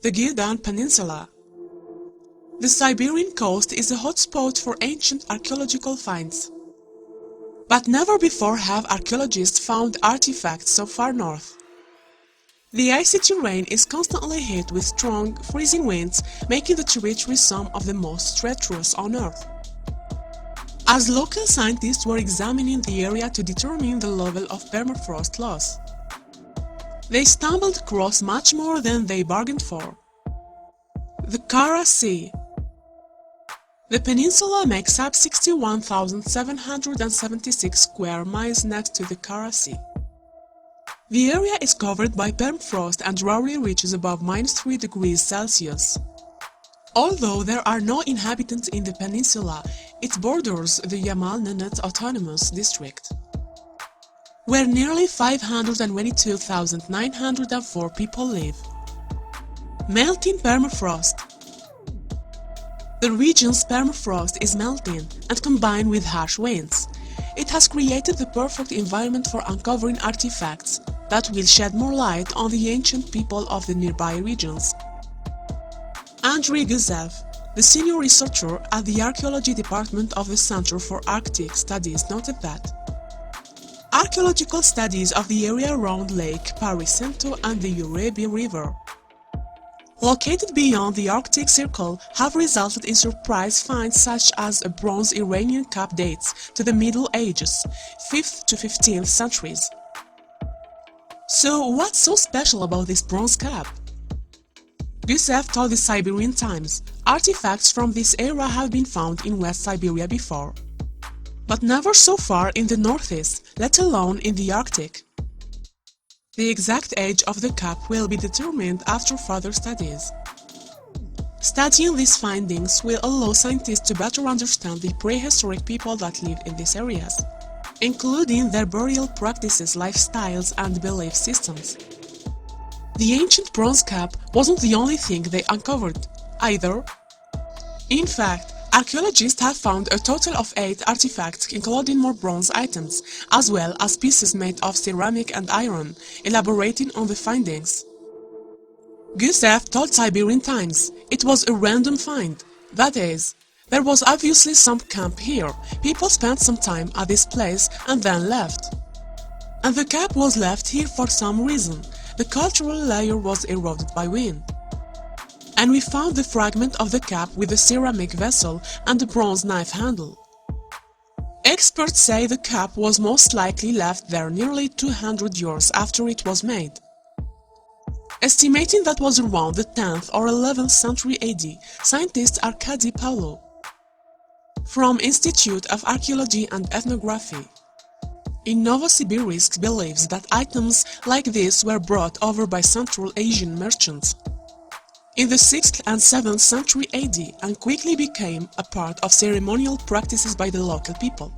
The Gildan Peninsula. The Siberian coast is a hotspot for ancient archaeological finds. But never before have archaeologists found artifacts so far north. The icy terrain is constantly hit with strong, freezing winds, making the territory some of the most treacherous on Earth. As local scientists were examining the area to determine the level of permafrost loss, they stumbled across much more than they bargained for. The Kara Sea. The peninsula makes up 61,776 square miles next to the Kara Sea. The area is covered by permafrost and rarely reaches above -3 degrees Celsius. Although there are no inhabitants in the peninsula, it borders the Mammal Bones Autonomous District, where nearly 522,904 people live. Melting permafrost. The region's permafrost is melting, and combined with harsh winds, it has created the perfect environment for uncovering artifacts that will shed more light on the ancient people of the nearby regions. Andrei Gusev, the senior researcher at the Archaeology Department of the Center for Arctic Studies, noted that archaeological studies of the area around Lake Parisento and the Urabi River, located beyond the Arctic Circle, have resulted in surprise finds such as a bronze Iranian cup dates to the Middle Ages, 5th to 15th centuries. So what's so special about this bronze cup? Gusev told the Siberian Times, artifacts from this era have been found in West Siberia before, but never so far in the Northeast, let alone in the Arctic. The exact age of the cup will be determined after further studies. Studying these findings will allow scientists to better understand the prehistoric people that lived in these areas, including their burial practices, lifestyles, and belief systems. The ancient bronze cup wasn't the only thing they uncovered, either. In fact, archaeologists have found a total of 8 artifacts including more bronze items, as well as pieces made of ceramic and iron, elaborating on the findings. Gusev told Siberian Times it was a random find, that is, there was obviously some camp here, people spent some time at this place and then left. And the cap was left here for some reason, the cultural layer was eroded by wind. And we found the fragment of the cap with the ceramic vessel and the bronze knife handle. Experts say the cap was most likely left there nearly 200 years after it was made, estimating that was around the 10th or 11th century AD. Scientist Arkady Pavlov from Institute of Archaeology and Ethnography in Novosibirsk believes that items like this were brought over by Central Asian merchants in the 6th and 7th century AD and quickly became a part of ceremonial practices by the local people.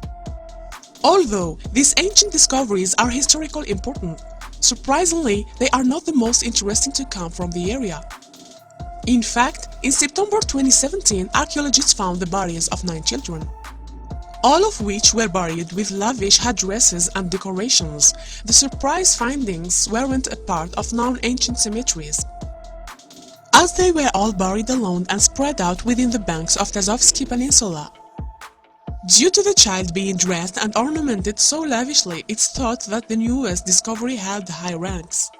Although these ancient discoveries are historically important, surprisingly, they are not the most interesting to come from the area. In fact, in September 2017, archaeologists found the bodies of 9 children, all of which were buried with lavish headdresses and decorations. The surprise findings weren't a part of known ancient cemeteries, as they were all buried alone and spread out within the banks of the Azovsky Peninsula. Due to the child being dressed and ornamented so lavishly, it's thought that the newest discovery held high ranks.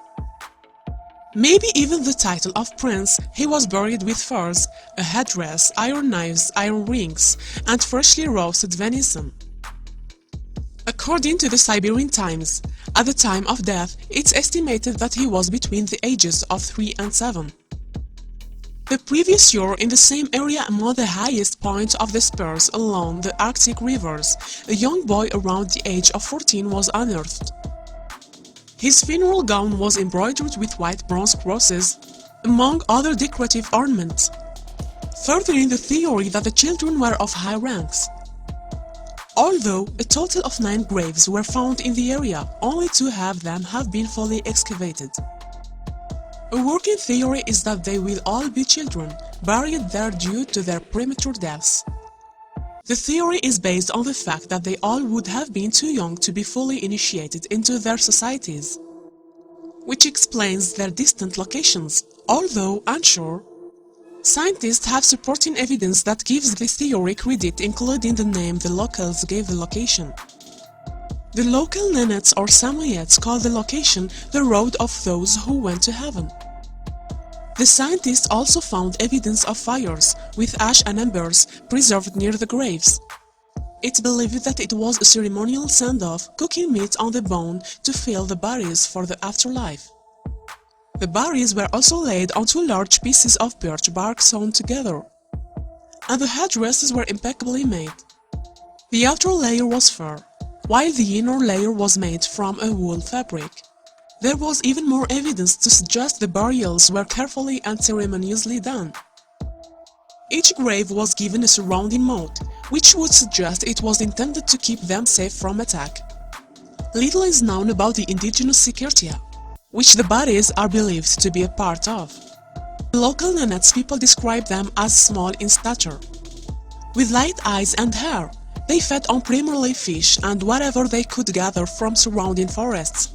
Maybe even the title of prince. He was buried with furs, a headdress, iron knives, iron rings, and freshly roasted venison. According to the Siberian Times, at the time of death, it's estimated that he was between the ages of 3 and 7. The previous year, in the same area among the highest points of the spurs along the Arctic rivers, a young boy around the age of 14 was unearthed. His funeral gown was embroidered with white bronze crosses, among other decorative ornaments, furthering the theory that the children were of high ranks. Although a total of 9 graves were found in the area, only 2 of them have been fully excavated. A working theory is that they will all be children, buried there due to their premature deaths. The theory is based on the fact that they all would have been too young to be fully initiated into their societies. which explains their distant locations, although unsure. Scientists have supporting evidence that gives this theory credit, including the name the locals gave the location. The local Nenates or Samoyeds call the location the Road of Those Who Went to Heaven. The scientists also found evidence of fires, with ash and embers, preserved near the graves. It's believed that it was a ceremonial send-off, cooking meat on the bone to fill the bodies for the afterlife. The bodies were also laid on two large pieces of birch bark sewn together, and the headdresses were impeccably made. The outer layer was fur, while the inner layer was made from a wool fabric. There was even more evidence to suggest the burials were carefully and ceremoniously done. Each grave was given a surrounding moat, which would suggest it was intended to keep them safe from attack. Little is known about the indigenous Sikertia, which the bodies are believed to be a part of. The local Nenates people describe them as small in stature. With light eyes and hair, they fed on primarily fish and whatever they could gather from surrounding forests.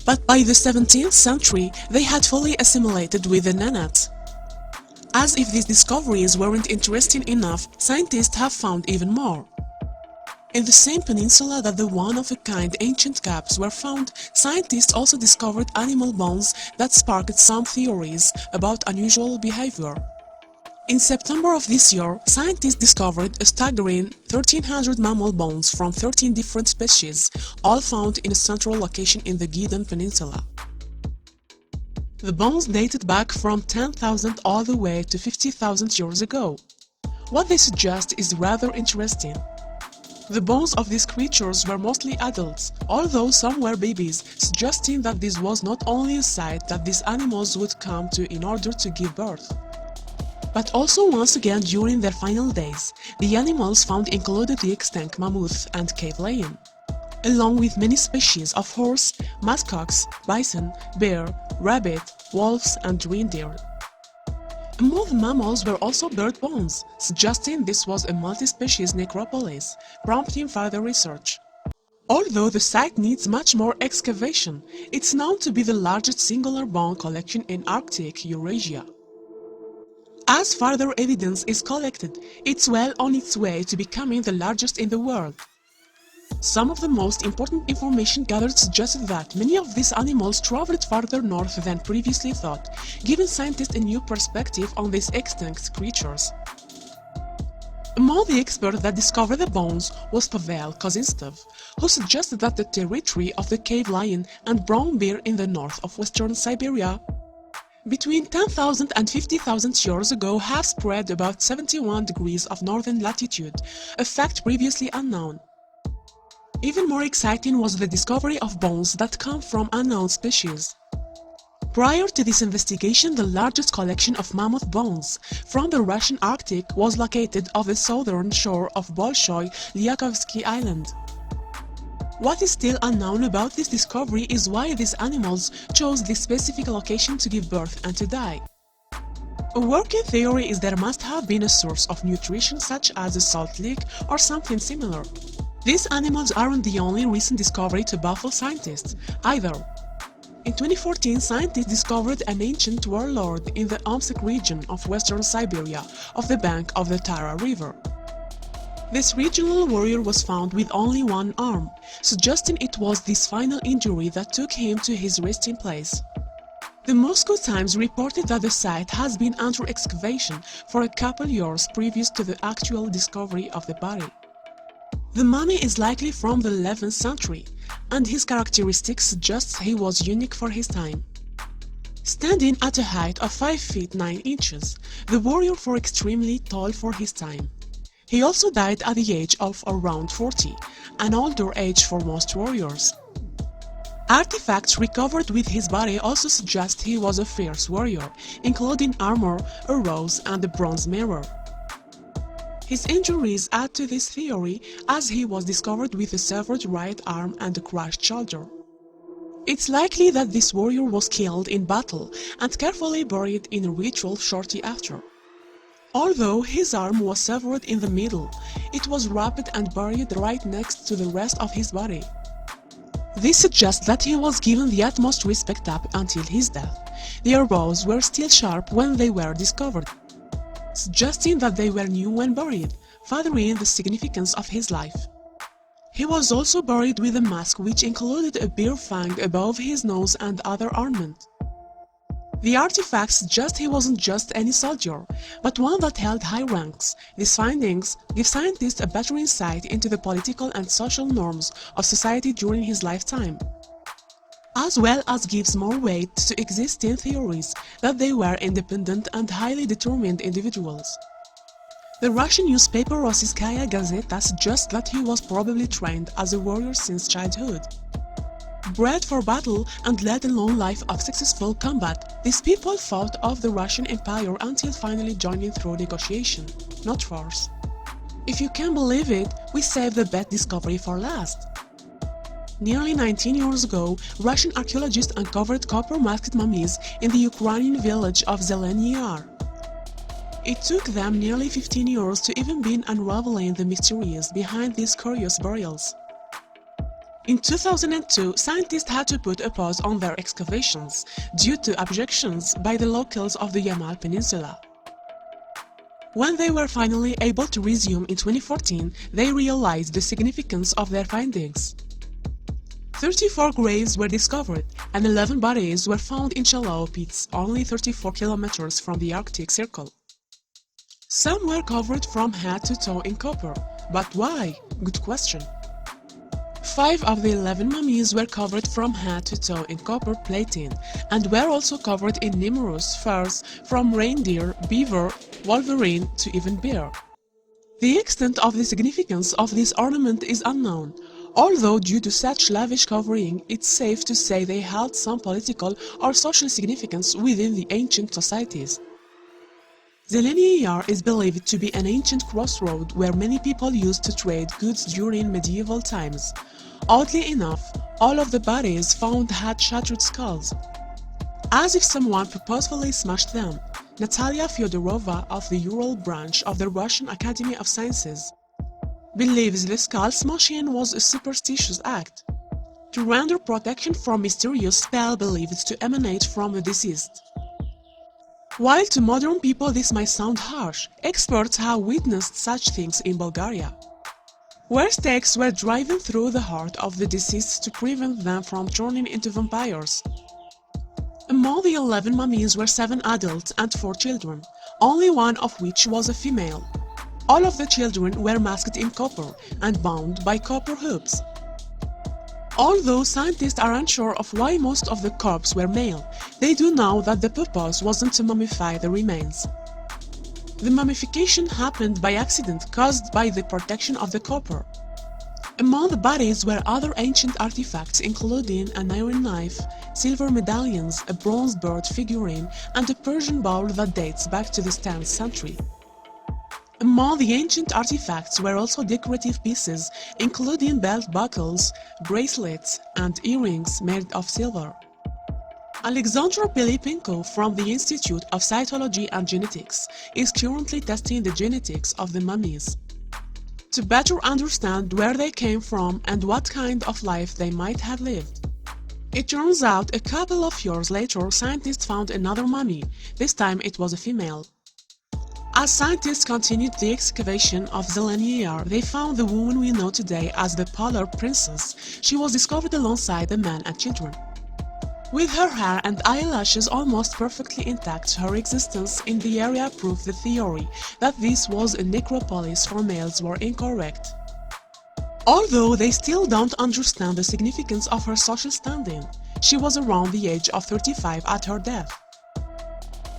But by the 17th century, they had fully assimilated with the Nenates. As if these discoveries weren't interesting enough, scientists have found even more. In the same peninsula that the one-of-a-kind ancient caps were found, scientists also discovered animal bones that sparked some theories about unusual behavior. In September of this year, scientists discovered a staggering 1,300 mammal bones from 13 different species, all found in a central location in the Gildan Peninsula. The bones dated back from 10,000 all the way to 50,000 years ago. What they suggest is rather interesting. The bones of these creatures were mostly adults, although some were babies, suggesting that this was not only a site that these animals would come to in order to give birth, but also once again during their final days. The animals found included the extinct mammoth and cave lion, along with many species of horse, muskox, bison, bear, rabbit, wolves, and reindeer. Among the mammals were also bird bones, suggesting this was a multi-species necropolis, prompting further research. Although the site needs much more excavation, it's known to be the largest singular bone collection in Arctic Eurasia. As further evidence is collected, it's well on its way to becoming the largest in the world. Some of the most important information gathered suggested that many of these animals traveled farther north than previously thought, giving scientists a new perspective on these extinct creatures. Among the experts that discovered the bones was Pavel Kozintsev, who suggested that the territory of the cave lion and brown bear in the north of western Siberia between 10,000 and 50,000 years ago have spread about 71 degrees of northern latitude, a fact previously unknown. Even more exciting was the discovery of bones that come from unknown species. Prior to this investigation, the largest collection of mammoth bones from the Russian Arctic was located off the southern shore of Bolshoi-Lyakovsky Island. What is still unknown about this discovery is why these animals chose this specific location to give birth and to die. A working theory is there must have been a source of nutrition such as a salt lick or something similar. These animals aren't the only recent discovery to baffle scientists, either. In 2014, scientists discovered an ancient warlord in the Omsk region of western Siberia, off the bank of the Tara River. This regional warrior was found with only one arm, suggesting it was this final injury that took him to his resting place. The Moscow Times reported that the site has been under excavation for a couple years previous to the actual discovery of the body. The mummy is likely from the 11th century, and his characteristics suggest he was unique for his time. Standing at a height of 5 feet 9 inches, the warrior was extremely tall for his time. He also died at the age of around 40, an older age for most warriors. Artifacts recovered with his body also suggest he was a fierce warrior, including armor, a rose, and a bronze mirror. His injuries add to this theory, as he was discovered with a severed right arm and a crushed shoulder. It's likely that this warrior was killed in battle and carefully buried in a ritual shortly after. Although his arm was severed in the middle, it was wrapped and buried right next to the rest of his body. This suggests that he was given the utmost respect up until his death. The arrows were still sharp when they were discovered, suggesting that they were new when buried, furthering the significance of his life. He was also buried with a mask which included a bear fang above his nose and other ornament. The artifacts suggest he wasn't just any soldier, but one that held high ranks. These findings give scientists a better insight into the political and social norms of society during his lifetime, as well as gives more weight to existing theories that they were independent and highly determined individuals. The Russian newspaper Rossiyskaya Gazeta suggests that he was probably trained as a warrior since childhood. Bred for battle and led a long life of successful combat, these people fought off the Russian Empire until finally joining through negotiation, not force. If you can believe it, we saved the best discovery for last. Nearly 19 years ago, Russian archaeologists uncovered copper masked mummies in the Ukrainian village of Zeleny Yar. It took them nearly 15 years to even begin unraveling the mysteries behind these curious burials. In 2002, scientists had to put a pause on their excavations due to objections by the locals of the Mammal Peninsula. When they were finally able to resume in 2014, they realized the significance of their findings. 34 graves were discovered, and 11 bodies were found in shallow pits only 34 kilometers from the Arctic Circle. Some were covered from head to toe in copper, but why? Good question. 5 of the 11 mummies were covered from head to toe in copper plating, and were also covered in numerous furs from reindeer, beaver, wolverine to even bear. The extent of the significance of this ornament is unknown, although due to such lavish covering, it's safe to say they held some political or social significance within the ancient societies. Zeleny Yar is believed to be an ancient crossroad where many people used to trade goods during medieval times. Oddly enough, all of the bodies found had shattered skulls, as if someone purposefully smashed them. Natalia Fyodorova of the Ural branch of the Russian Academy of Sciences believes the skull smashing was a superstitious act to render protection from mysterious spell believed to emanate from the deceased. While to modern people this might sound harsh, experts have witnessed such things in Bulgaria, where stakes were driven through the heart of the deceased to prevent them from turning into vampires. Among the 11 mummies were 7 adults and 4 children, only one of which was a female. All of the children were masked in copper and bound by copper hoops. Although scientists are unsure of why most of the corpses were male, they do know that the purpose wasn't to mummify the remains. The mummification happened by accident caused by the protection of the copper. Among the bodies were other ancient artifacts including an iron knife, silver medallions, a bronze bird figurine, and a Persian bowl that dates back to the 10th century. Among the ancient artifacts were also decorative pieces, including belt buckles, bracelets, and earrings made of silver. Alexander Pilipenko from the Institute of Cytology and Genetics is currently testing the genetics of the mummies to better understand where they came from and what kind of life they might have lived. It turns out a couple of years later, scientists found another mummy. This time it was a female. As scientists continued the excavation of Zeleny Yar, they found the woman we know today as the Polar Princess. She was discovered alongside a man and children. With her hair and eyelashes almost perfectly intact, her existence in the area proved the theory that this was a necropolis for males were incorrect. Although they still don't understand the significance of her social standing, she was around the age of 35 at her death.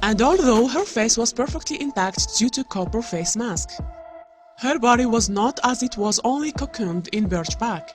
And although her face was perfectly intact due to copper face mask, her body was not, as it was only cocooned in birch bark.